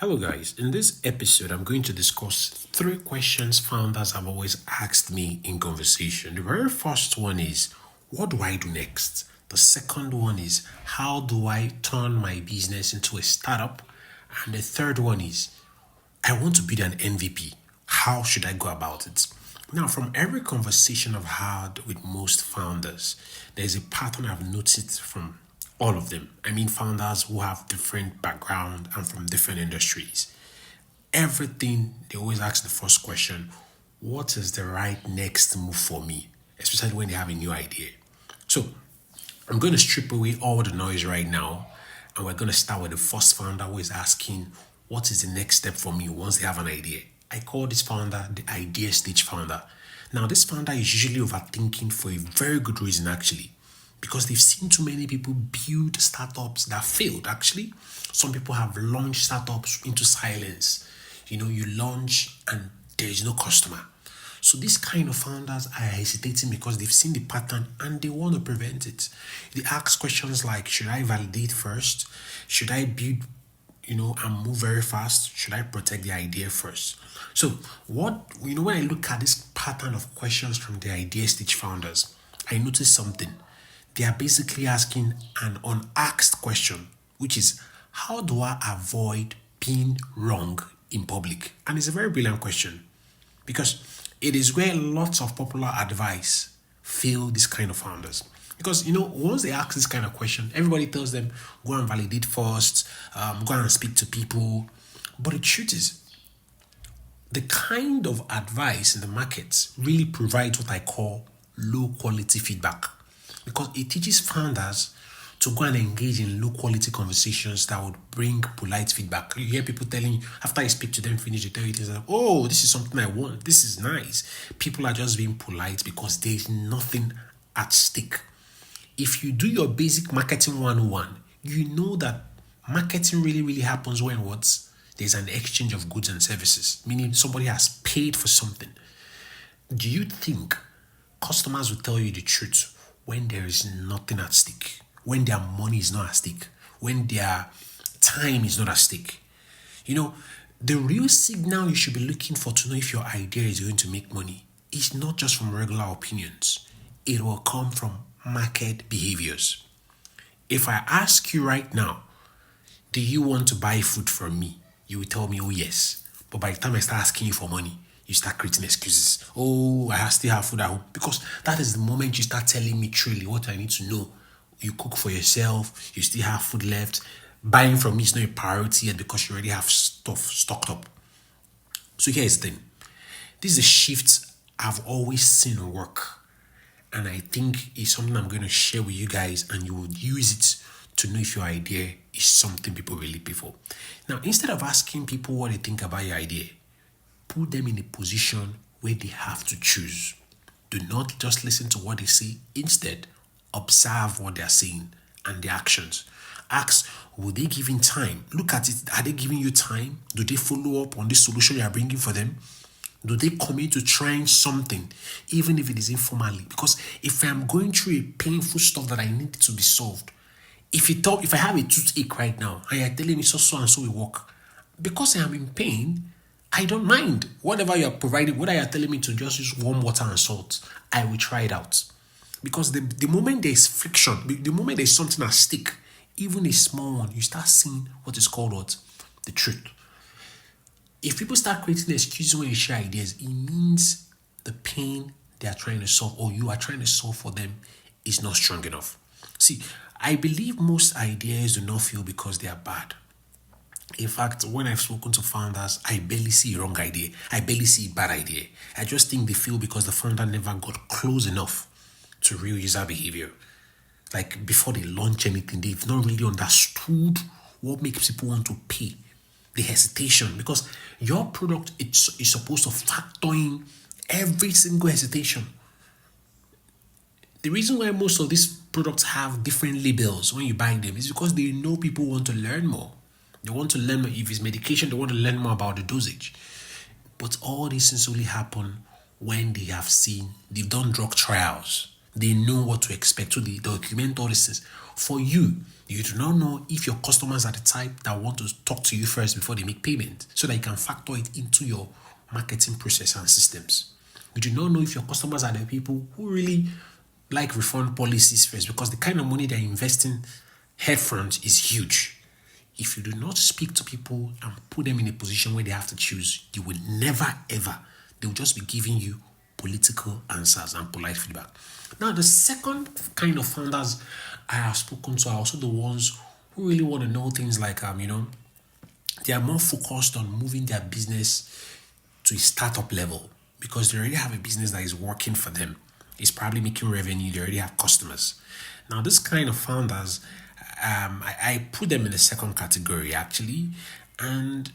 Hello, guys. In this episode, I'm going to discuss three questions founders have always asked me in conversation. The very first one is, what do I do next? The second one is, how do I turn my business into a startup? And the third one is, I want to build an MVP. How should I go about it? Now, from every conversation I've had with most founders, there's a pattern I've noticed from all of them. I mean, founders who have different background and from different industries. Everything they always ask the first question: what is the right next move for me? Especially when they have a new idea. So I'm going to strip away all the noise right now, and we're going to start with the first founder who is asking, what is the next step for me once they have an idea? I call this founder the idea stage founder. Now, this founder is usually overthinking for a very good reason, actually, because they've seen too many people build startups that failed, actually. Some people have launched startups into silence. You launch and there is no customer. So these kind of founders are hesitating because they've seen the pattern and they want to prevent it. They ask questions like, should I validate first? Should I build, and move very fast? Should I protect the idea first? So when I look at this pattern of questions from the idea stage founders, I notice something. They are basically asking an unasked question, which is, how do I avoid being wrong in public? And it's a very brilliant question because it is where lots of popular advice fail these kind of founders. Because once they ask this kind of question, everybody tells them go and validate first, go and speak to people. But the truth is, the kind of advice in the market really provides what I call low quality feedback, because it teaches founders to go and engage in low quality conversations that would bring polite feedback. You hear people telling you, after you speak to them, finish, they tell you things like, oh, this is something I want. This is nice. People are just being polite because there's nothing at stake. If you do your basic marketing 101, you know that marketing really, really happens when there's an exchange of goods and services, meaning somebody has paid for something. Do you think customers will tell you the truth when there is nothing at stake, when their money is not at stake, when their time is not at stake? The real signal you should be looking for to know if your idea is going to make money is not just from regular opinions. It will come from market behaviors. If I ask you right now, do you want to buy food from me? You will tell me, oh yes. But by the time I start asking you for money, you start creating excuses. Oh, I still have food at home. Because that is the moment you start telling me truly what I need to know. You cook for yourself, you still have food left. Buying from me is not a priority yet because you already have stuff stocked up. So here's the thing. This is a shift I've always seen work. And I think it's something I'm going to share with you guys, and you would use it to know if your idea is something people really pay for. Now, instead of asking people what they think about your idea, put them in a position where they have to choose. Do not just listen to what they say. Instead, observe what they are saying and their actions. Ask, will they give in time? Look at it. Are they giving you time? Do they follow up on this solution you are bringing for them? Do they commit to trying something, even if it is informally? Because if I'm going through a painful stuff that I need to be solved, if I have a toothache right now and you're telling me so and so will work, because I am in pain, I don't mind. Whatever you are providing, whether you are telling me to just use warm water and salt, I will try it out. Because the moment there is friction, the moment there is something at stake, even a small one, you start seeing what is called what? The truth. If people start creating excuses when you share ideas, it means the pain they are trying to solve or you are trying to solve for them is not strong enough. See, I believe most ideas do not fail because they are bad. In fact, when I've spoken to founders, I barely see a wrong idea. I barely see a bad idea. I just think they fail because the founder never got close enough to real user behavior. Like before they launch anything, they've not really understood what makes people want to pay. The hesitation, because your product is supposed to factor in every single hesitation. The reason why most of these products have different labels when you buy them is because they know people want to learn more. They want to learn more. If it's medication, they want to learn more about the dosage. But all these things only happen when they've done drug trials. They know what to expect. So they document all these things. For you, you do not know if your customers are the type that want to talk to you first before they make payment, so that you can factor it into your marketing process and systems. You do not know if your customers are the people who really like refund policies first, because the kind of money they're investing headfront is huge. If you do not speak to people and put them in a position where they have to choose, you will never ever, they will just be giving you political answers and polite feedback. Now, the second kind of founders I have spoken to are also the ones who really want to know things like, they are more focused on moving their business to a startup level, because they already have a business that is working for them. It's probably making revenue, they already have customers. Now, this kind of founders, I put them in the second category actually, and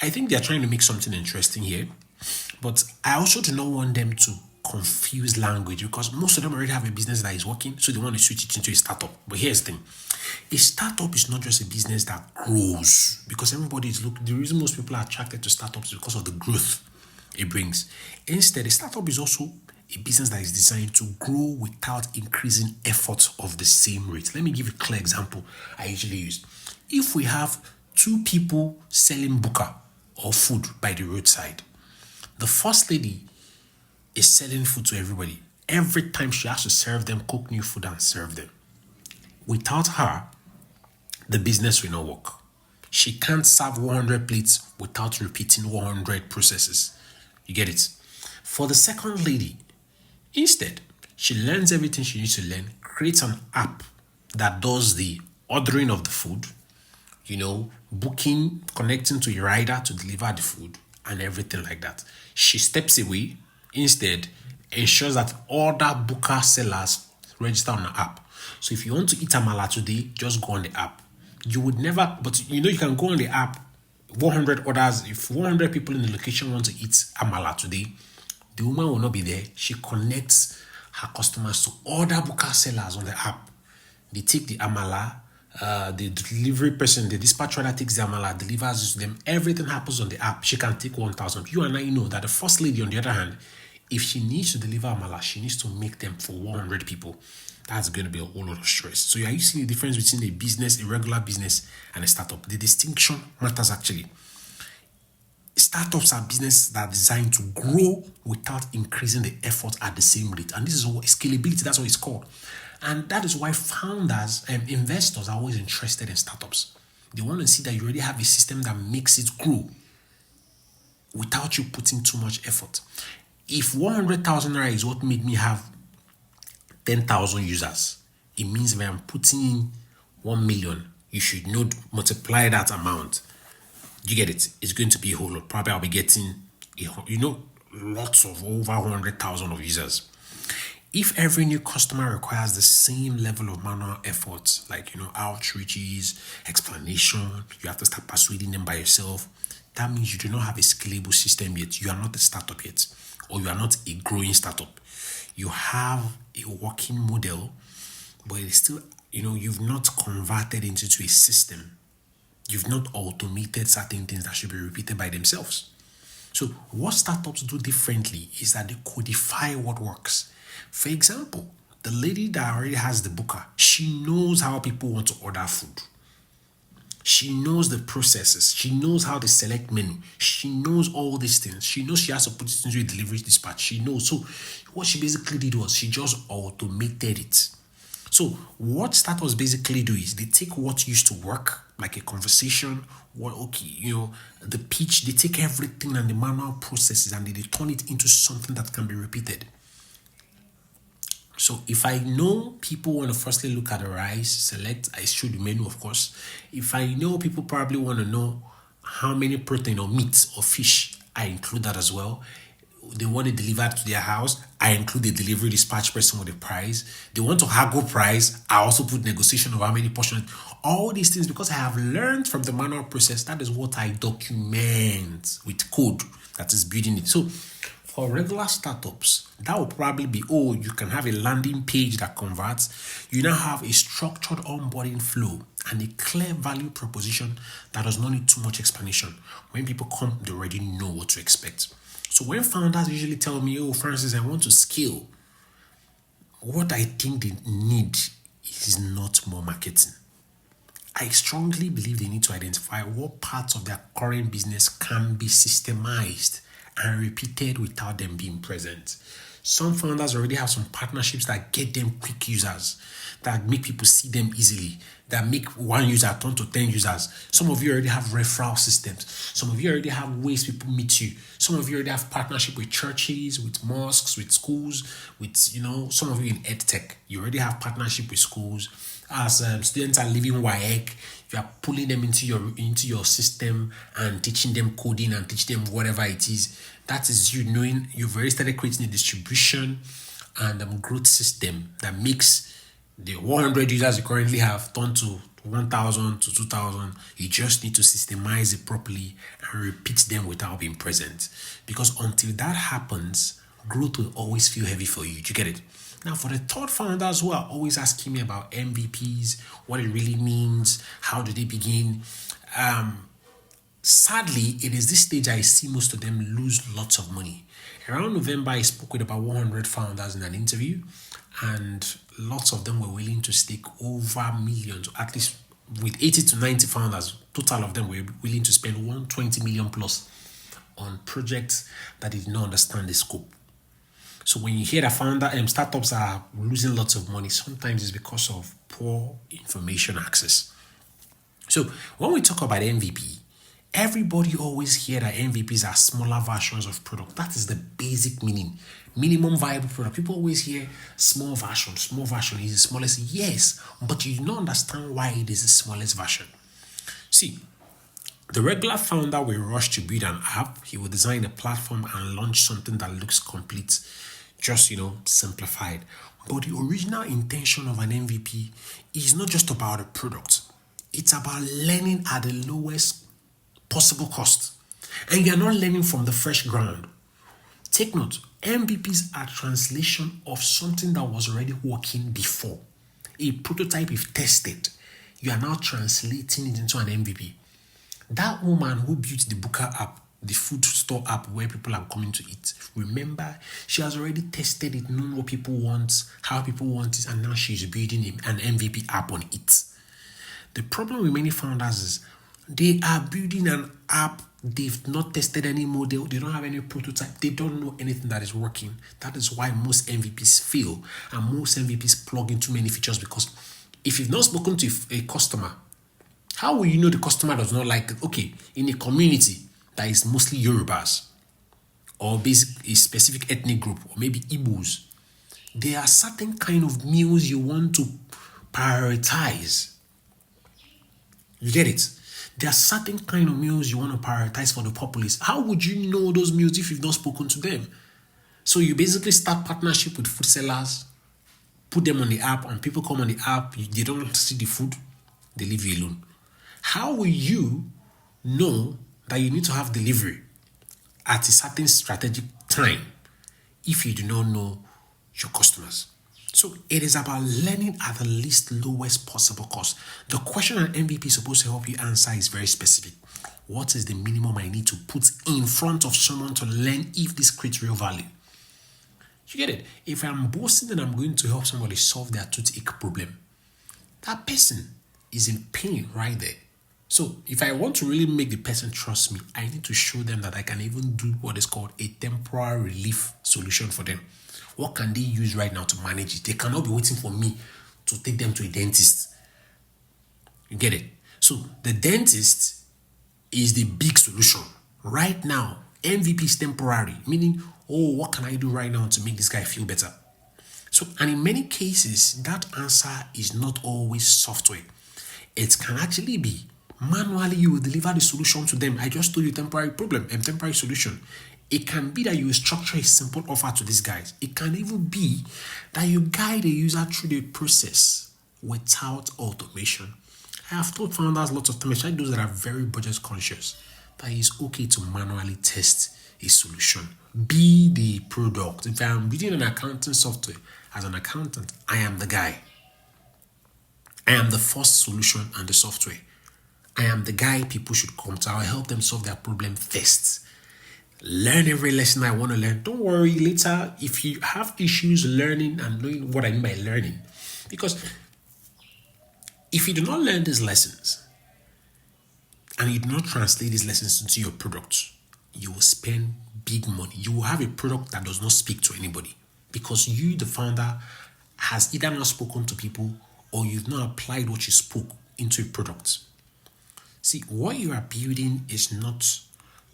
I think they're trying to make something interesting here. But I also do not want them to confuse language, because most of them already have a business that is working, so they want to switch it into a startup. But here's the thing: a startup is not just a business that grows, because everybody is looking. The reason most people are attracted to startups is because of the growth it brings. Instead, a startup is also a business that is designed to grow without increasing effort of the same rate. Let me give you a clear example I usually use. If we have two people selling buka or food by the roadside, the first lady is selling food to everybody. Every time she has to serve them, cook new food and serve them. Without her, the business will not work. She can't serve 100 plates without repeating 100 processes. You get it? For the second lady, instead, she learns everything she needs to learn, creates an app that does the ordering of the food, booking, connecting to a rider to deliver the food, and everything like that. She steps away, instead, ensures that other booker sellers register on the app. So if you want to eat amala today, just go on the app. You would never, but you can go on the app, 100 orders. If 100 people in the location want to eat amala today, the woman will not be there. She connects her customers to other booker sellers on the app. They take the amala, the delivery person, the dispatch rider takes the amala, delivers it to them. Everything happens on the app. She can take 1,000. You and I know that the first lady, on the other hand, if she needs to deliver amala, she needs to make them for 100 people. That's going to be a whole lot of stress. So are you seeing the difference between a business, a regular business, and a startup? The distinction matters actually. Startups are businesses that are designed to grow without increasing the effort at the same rate. And this is what scalability, that's what it's called. And that is why founders and investors are always interested in startups. They want to see that you already have a system that makes it grow without you putting too much effort. If 100,000 naira is what made me have 10,000 users, it means when I'm putting in 1 million, you should not multiply that amount. You get it? It's going to be a whole lot. Probably I'll be getting, lots of over 100,000 of users. If every new customer requires the same level of manual effort, like, outreaches, explanation, you have to start persuading them by yourself, that means you do not have a scalable system yet. You are not a startup yet, or you are not a growing startup. You have a working model, but it's still, you've not converted into a system. You've not automated certain things that should be repeated by themselves. So what startups do differently is that they codify what works. For example, the lady that already has the booker, she knows how people want to order food. She knows the processes. She knows how to select menu. She knows all these things. She knows she has to put it into a delivery dispatch. She knows. So what she basically did was she just automated it. So what startups basically do is they take what used to work, like a conversation, the pitch, they take everything and the manual processes and they turn it into something that can be repeated. So if I know people want to firstly look at the rice, I show the menu, of course. If I know people probably want to know how many protein or meat or fish, I include that as well. They want it delivered to their house, I include the delivery dispatch person with the price. They want to haggle price, I also put negotiation of how many portions. All these things, because I have learned from the manual process, that is what I document with code that is building it. So for regular startups, that will probably be, you can have a landing page that converts. You now have a structured onboarding flow and a clear value proposition that does not need too much explanation. When people come, they already know what to expect. So when founders usually tell me, Francis, I want to scale, what I think they need is not more marketing. I strongly believe they need to identify what parts of their current business can be systemized and repeated without them being present. Some founders already have some partnerships that get them quick users, that make people see them easily, that make one user turn to 10 users. Some of you already have referral systems. Some of you already have ways people meet you. Some of you already have partnership with churches, with mosques, with schools, with, some of you in EdTech. You already have partnership with schools. As students are leaving WAEC, you are pulling them into your system and teaching them coding and teach them whatever it is. That is you knowing you've already started creating a distribution and growth system that makes the 100 users you currently have turn to 1,000 to 2,000. You just need to systemize it properly and repeat them without being present. Because until that happens, growth will always feel heavy for you. Do you get it? Now, for the third founders who are always asking me about MVPs, what it really means, how do they begin? Sadly, it is this stage I see most of them lose lots of money. Around November, I spoke with about 100 founders in an interview, and lots of them were willing to stake over millions, at least with 80 to 90 founders, total of them were willing to spend 120 million plus on projects that did not understand the scope. So when you hear that startups are losing lots of money, sometimes it's because of poor information access. So when we talk about MVP, everybody always hear that MVPs are smaller versions of product. That is the basic meaning. Minimum viable product. People always hear small version is the smallest. Yes, but you do not understand why it is the smallest version. See, the regular founder will rush to build an app. He will design a platform and launch something that looks complete, just, simplified. But the original intention of an MVP is not just about a product. It's about learning at the lowest possible cost. And you're not learning from the fresh ground. Take note, MVPs are translation of something that was already working before. A prototype is tested. You are now translating it into an MVP. That woman who built the Booker app, the food store app where people are coming to eat, remember, she has already tested it, known what people want, how people want it, and now she's building an MVP app on it. The problem with many founders is they are building an app, they've not tested any model, they don't have any prototype, they don't know anything that is working. That is why most MVPs fail and most MVPs plug in too many features, because if you've not spoken to a customer, how will you know the customer does not like it? Okay, in a community that is mostly Yorubas or a specific ethnic group, or maybe Igbos, there are certain kind of meals you want to prioritize. You get it? There are certain kind of meals you want to prioritize for the populace. How would you know those meals if you've not spoken to them? So you basically start partnership with food sellers, put them on the app, and people come on the app, they don't see the food, they leave you alone. How will you know that you need to have delivery at a certain strategic time if you do not know your customers? So it is about learning at the least lowest possible cost. The question an MVP is supposed to help you answer is very specific. What is the minimum I need to put in front of someone to learn if this creates real value? You get it? If I'm boasting that I'm going to help somebody solve their toothache problem, that person is in pain right there. So if I want to really make the person trust me, I need to show them that I can even do what is called a temporary relief solution for them. What can they use right now to manage it? They cannot be waiting for me to take them to a dentist. You get it? So the dentist is the big solution. Right now, MVP is temporary, meaning, what can I do right now to make this guy feel better? So, and in many cases, that answer is not always software. It can actually be manually you will deliver the solution to them. I just told you temporary problem and temporary solution. It can be that you structure a simple offer to these guys. It can even be that you guide the user through the process without automation. I have told founders lots of times, especially those that are very budget conscious, that it's okay to manually test a solution. Be the product. If I'm building an accounting software, as an accountant, I am the guy. I am the first solution and the software. I am the guy people should come to. I'll help them solve their problem first. learn every lesson I want to learn. Don't worry, later, if you have issues learning and knowing what I mean by learning, because if you do not learn these lessons and you do not translate these lessons into your product, you will spend big money. You will have a product that does not speak to anybody because you, the founder, has either not spoken to people or you've not applied what you spoke into a product. See, what you are building is not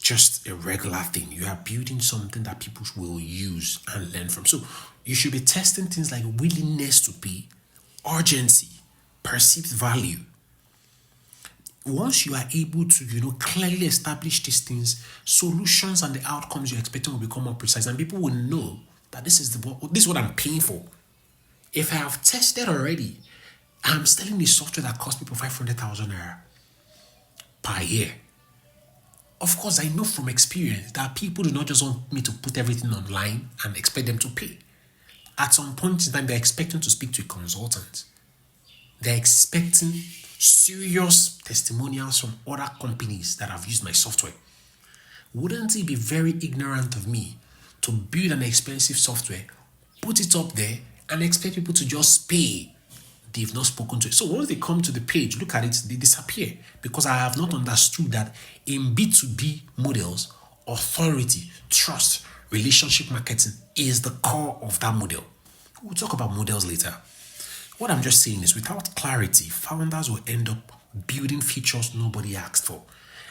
just a regular thing. You are building something that people will use and learn from. So you should be testing things like willingness to pay, urgency, perceived value. Once you are able to, clearly establish these things, solutions and the outcomes you're expecting will become more precise, and people will know that this is what I'm paying for. If I have tested already, I'm selling the software that costs people 500,000 naira per year. Of course, I know from experience that people do not just want me to put everything online and expect them to pay. At some point in time, they're expecting to speak to a consultant. They're expecting serious testimonials from other companies that have used my software. Wouldn't it be very ignorant of me to build an expensive software, put it up there, and expect people to just pay? They've not spoken to it. So once they come to the page, look at it, they disappear because I have not understood that in B2B models, authority, trust, relationship marketing is the core of that model. We'll talk about models later. What I'm just saying is without clarity, founders will end up building features nobody asked for.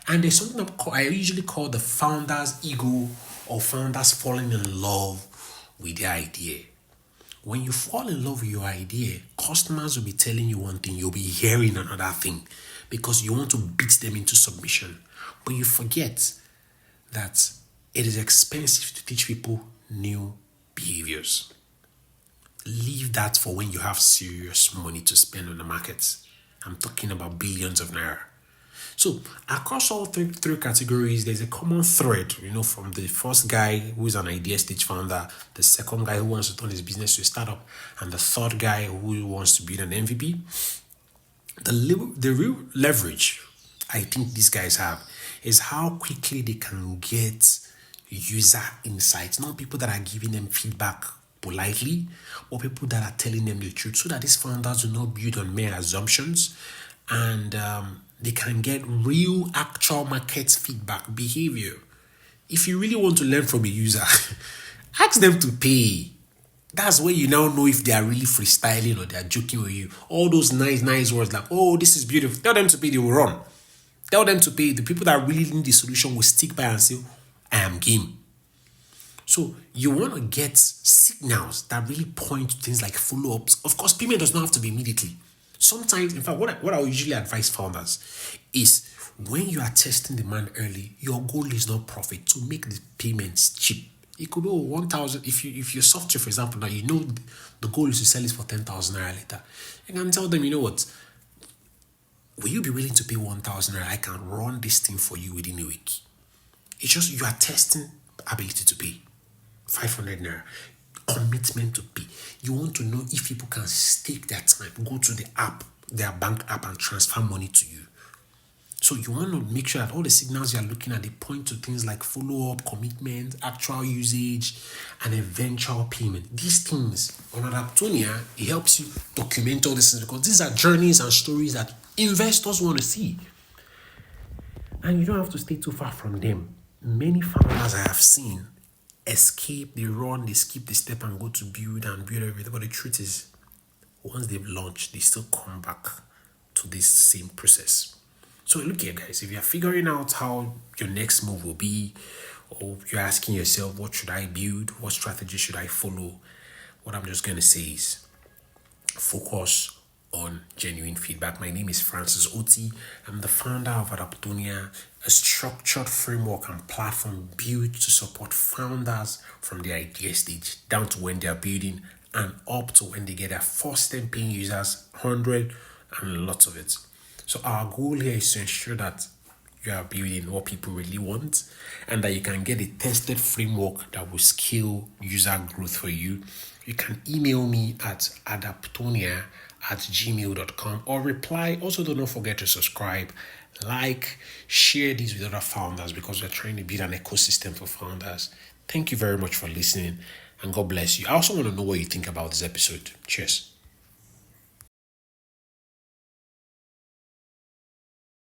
And there's something I usually call the founder's ego or founders falling in love with their idea. When you fall in love with your idea, customers will be telling you one thing, you'll be hearing another thing because you want to beat them into submission. But you forget that it is expensive to teach people new behaviors. Leave that for when you have serious money to spend on the market. I'm talking about billions of naira. So across all three categories, there's a common thread, from the first guy who is an idea stage founder, the second guy who wants to turn his business to a startup, and the third guy who wants to build an MVP. The real leverage I think these guys have is how quickly they can get user insights, not people that are giving them feedback politely, or people that are telling them the truth, so that these founders do not build on mere assumptions and they can get real actual market feedback behavior. If you really want to learn from a user, ask them to pay. That's where you now know if they are really freestyling or they are joking with you. All those nice words like, oh, this is beautiful. Tell them to pay, they will run. Tell them to pay. The people that really need the solution will stick by and say, I am game. So you want to get signals that really point to things like follow-ups. Of course, payment does not have to be immediately. Sometimes, in fact, what I usually advise founders is when you are testing demand early, your goal is not profit, to make the payments cheap. It could be 1,000. If your software, for example, now the goal is to sell it for 10,000 naira later. You can tell them, what? Will you be willing to pay 1,000 naira? I can run this thing for you within a week. It's just you are testing ability to pay. 500 naira. Commitment to pay. You want to know if people can stake their time, go to the app, their bank app, and transfer money to you. So you want to make sure that all the signals you are looking at, they point to things like follow-up, commitment, actual usage, and eventual payment. These things on Adaptonia, it helps you document all these things because these are journeys and stories that investors want to see. And you don't have to stay too far from them. Many founders I have seen escape, they run, they skip the step and go to build everything. But the truth is, once they've launched, they still come back to this same process. So look here, guys, if you're figuring out how your next move will be, or you're asking yourself, what should I build? What strategy should I follow? What I'm just going to say is focus on genuine feedback. My name is Francis Oti. I'm the founder of Adaptonia, a structured framework and platform built to support founders from the idea stage down to when they're building and up to when they get their first 10 paying users, 100, and lots of it. So our goal here is to ensure that you are building what people really want and that you can get a tested framework that will scale user growth for you. You can email me at adaptonia@gmail.com or reply. Also, do not forget to subscribe, like, share this with other founders because we're trying to build an ecosystem for founders. Thank you very much for listening, and God bless you. I also want to know what you think about this episode. Cheers.